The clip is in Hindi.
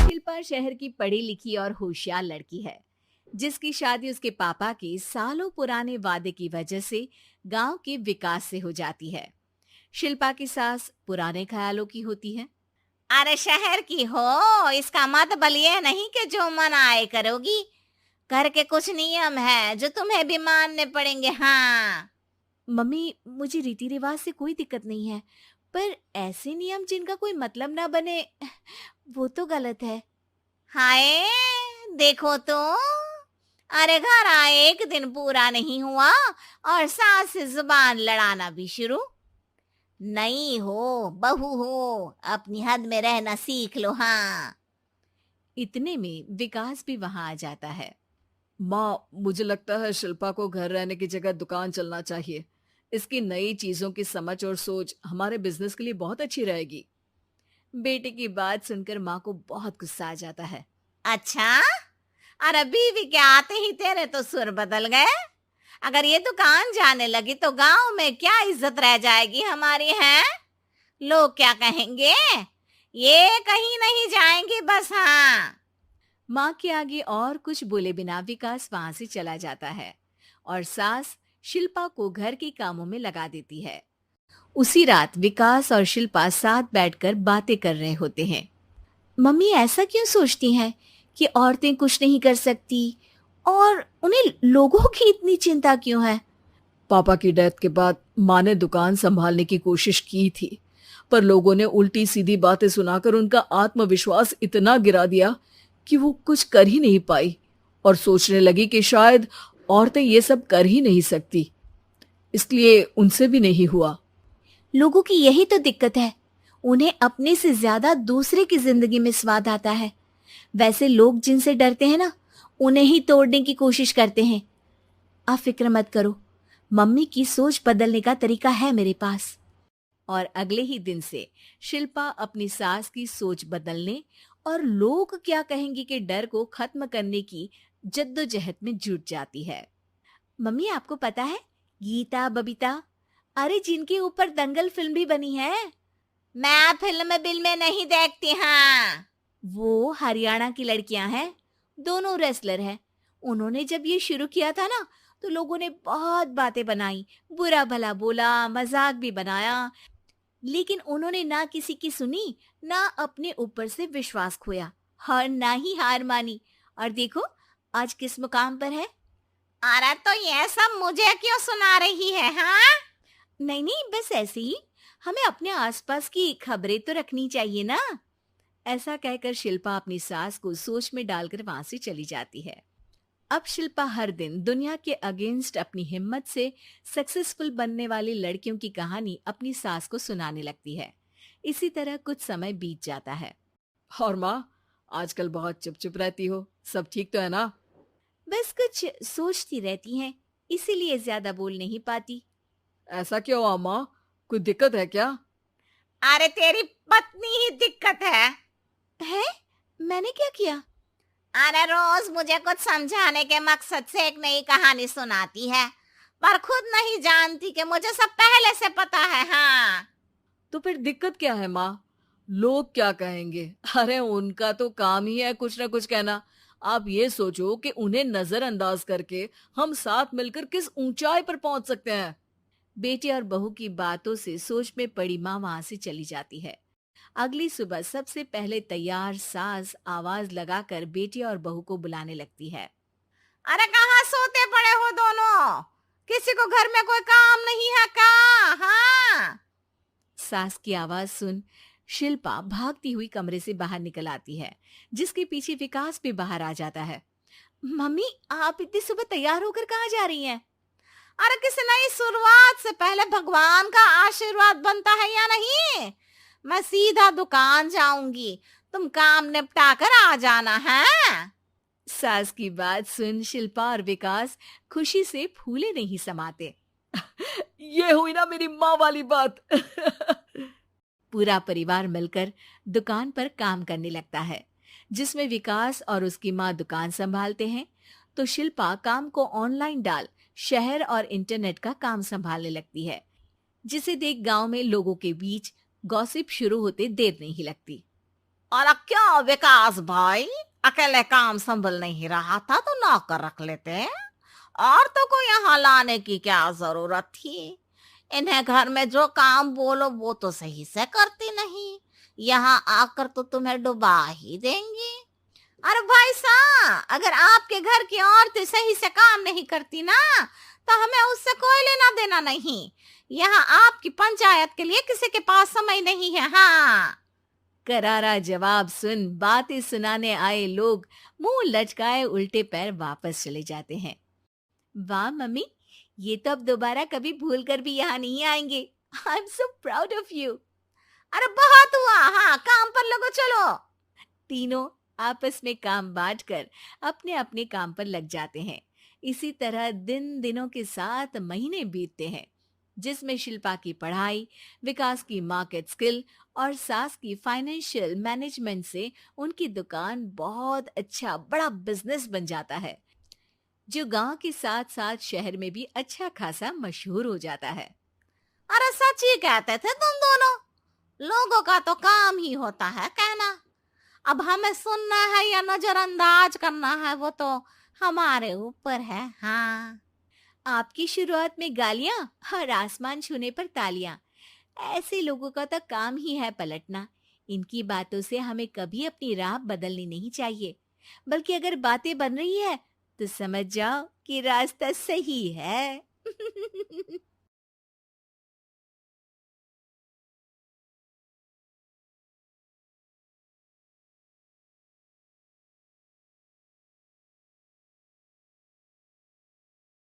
शिल्पा शहर की पढ़ी लिखी और होशियार लड़की है, जिसकी शादी उसके पापा के सालों पुराने वादे की वजह से गांव के विकास से हो जाती है। शिल्पा की सास पुराने ख्यालों की होती है। अरे शहर की हो, इसका मतलब ये नहीं कि जो मन आए करोगी। घर के कुछ नियम है जो तुम्हें भी मानने पड़ेंगे। हाँ। मम्मी, मुझे रीति रिवाज से कोई दिक्कत नहीं है, पर ऐसे नियम जिनका कोई मतलब ना बने, वो तो गलत है। हाय, देखो तो। अरे घर आए एक दिन पूरा नहीं हुआ और सास से जुबान लड़ाना भी शुरू। नहीं हो, बहू हो, अपनी हद में रहना सीख लो। हाँ। इतने में विकास भी वहां आ जाता है। माँ, मुझे लगता है शिल्पा को घर रहने की जगह दुकान चलना चाहिए। इसकी नई चीजों की समझ और सोच हमारे बिजनेस के लिए बहुत अच्छी रहेगी। बेटे की बात सुनकर माँ को बहुत गुस्सा आ जाता है। अच्छा, अरे बीवी के आते ही तेरे तो सुर बदल गए। अगर ये दुकान जाने लगी तो गांव में क्या इज्जत रह जाएगी हमारी। है लोग क्या कहेंगे। ये कहीं नहीं जाएंगी बस। हाँ। माँ के आगे और कुछ बोले बिना विकास वहां से चला जाता है और सास शिल्पा को घर के कामों में लगा देती है। उसी रात विकास और शिल्पा साथ बैठकर बातें कर रहे होते हैं। मम्मी ऐसा क्यों सोचती हैं कि औरतें कुछ नहीं कर सकती, और उन्हें लोगों की इतनी चिंता क्यों है? पापा की डेथ के बाद माँ ने दुकान संभालने की कोशिश की थी, पर लोगों ने उल्टी सीधी बातें सुनाकर उनका आत्मविश्वास इतना गिरा दिया कि वो कुछ कर ही नहीं पाई और सोचने लगी कि शायद औरतें ये सब कर ही नहीं सकती, इसलिए उनसे भी नहीं हुआ। लोगों की यही तो दिक्कत है, उन्हें अपने से ज्यादा दूसरे की जिंदगी में स्वाद आता है। वैसे लोग जिनसे डरते हैं ना, उन्हें ही तोड़ने की कोशिश करते हैं। आप फिक्र मत करो, मम्मी की सोच बदलने का तरीका है मेरे पास। और अगले ही दिन से शिल्पा अपनी सास की सोच बदलने और लोग क्या कहेंगे के डर को खत्म करने की जद्दोजहद में जुट जाती है। मम्मी, आपको पता है गीता बबीता, अरे जिनके ऊपर दंगल फिल्म भी बनी है। मैं फिल्म बिल में नहीं देखती। हाँ। वो हरियाणा की लड़कियां हैं, दोनों रेसलर हैं। उन्होंने जब ये शुरू किया था ना, तो लोगों ने बहुत बातें बनाई, बुरा भला बोला, मजाक भी बनाया, लेकिन उन्होंने ना किसी की सुनी, ना अपने ऊपर से विश्वास खोया और ना ही हार मानी। और देखो आज किस मुकाम पर है। अरे तो ये सब मुझे क्यों सुना रही है। हाँ। नहीं नहीं, बस ऐसे ही, हमें अपने आसपास की खबरें तो रखनी चाहिए ना। ऐसा कहकर शिल्पा अपनी सास को सोच में डालकर वहां से चली जाती है। अब शिल्पा हर दिन दुनिया के अगेंस्ट अपनी हिम्मत से सक्सेसफुल बनने वाली लड़कियों की कहानी अपनी सास को सुनाने लगती है। इसी तरह कुछ समय बीत जाता है। और माँ, आजकल बहुत चुप चुप रहती हो, सब ठीक तो है ना? बस कुछ सोचती रहती हैं, इसीलिए ज्यादा बोल नहीं पाती। ऐसा क्यों हुआ माँ, कोई दिक्कत है क्या? अरे तेरी पत्नी ही दिक्कत है? मैंने क्या किया? अरे रोज मुझे कुछ समझाने के मकसद से एक नई कहानी सुनाती है, पर खुद नहीं जानती कि मुझे सब पहले से पता है। हाँ। तो फिर दिक्कत क्या है माँ? लोग क्या कहेंगे? अरे उनका तो काम ही है कुछ ना कुछ कहना। आप ये सोचो कि उन्हें नजरअंदाज करके हम साथ मिलकर किस ऊंचाई पर पहुंच सकते हैं। बेटे और बहू की बातों से सोच में पड़ी माँ वहां से चली जाती है। अगली सुबह सबसे पहले तैयार सास आवाज लगाकर बेटे और बहू को बुलाने लगती है। अरे कहाँ सोते पड़े हो दोनों? किसी को घर में कोई काम नहीं है का? हाँ। सास की आवाज सुन शिल्पा भागती हुई कमरे से बाहर निकल आती है, जिसके पीछे विकास भी बाहर आ जाता है। मम्मी, आप इतनी सुबह तैयार होकर कहाँ जा रही हैं? अरे किसी नई शुरुआत से पहले भगवान का आशीर्वाद बनता है या नहीं? मैं सीधा दुकान जाऊंगी, तुम काम निपटा कर आ जाना है। सास की बात सुन शिल्पा और विकास खुशी से फूले नहीं समाते। ये हुई ना मेरी माँ वाली बात। पूरा परिवार मिलकर दुकान पर काम करने लगता है, जिसमें विकास और उसकी माँ दुकान संभालते हैं, तो शिल्पा काम को ऑनलाइन डाल शहर और इंटरनेट का काम संभालने लगती है, जिसे देख गांव में लोगों के बीच गॉसिप शुरू होते देर नहीं लगती। और क्या विकास भाई, अकेले काम संभल नहीं रहा था तो नौकर रख लेते, और तो को यहाँ लाने की क्या जरूरत थी। इन्हें घर में जो काम बोलो वो तो सही से करती नहीं, यहाँ आकर तो तुम्हें डुबा ही देंगी। अरे भाई साहब, अगर आपके घर की औरतें सही से काम नहीं करती ना, तो हमें उससे कोई लेना देना नहीं। यहाँ आपकी पंचायत के लिए किसी के पास समय नहीं है। हाँ, करारा जवाब सुन बातें सुनाने आए लोग मुंह लटकाए उल्टे पैर वापस चले जाते हैं। वाह मम्मी, ये तो अब दोबारा कभी भूल कर भी यहाँ नहीं आएंगे। I am so proud of you. अरे बहुत हुआ, हाँ काम पर लगो चलो। तीनों आपस में काम बांट कर अपने अपने काम पर लग जाते हैं। इसी तरह दिनों के साथ महीने बीतते हैं, जिसमें शिल्पा की पढ़ाई, विकास की मार्केट स्किल और सास की फाइनेंशियल मैनेजमेंट से उनकी दुकान बहुत अच्छा बड़ा बिजनेस बन जाता है, जो गांव के साथ साथ शहर में भी अच्छा खासा मशहूर हो जाता है। अरे सच ही कहते थे तुम दोनों, लोगों का तो काम ही होता है कहना। अब हमें सुनना है या नजरअंदाज करना है वो तो हमारे ऊपर है। हाँ, आपकी शुरुआत में गालियां और आसमान छूने पर तालियां, ऐसे लोगों का तो काम ही है पलटना। इनकी बातों से हमें कभी अपनी राह बदलनी नहीं चाहिए, बल्कि अगर बातें बन रही है तो समझ जाओ कि रास्ता सही है।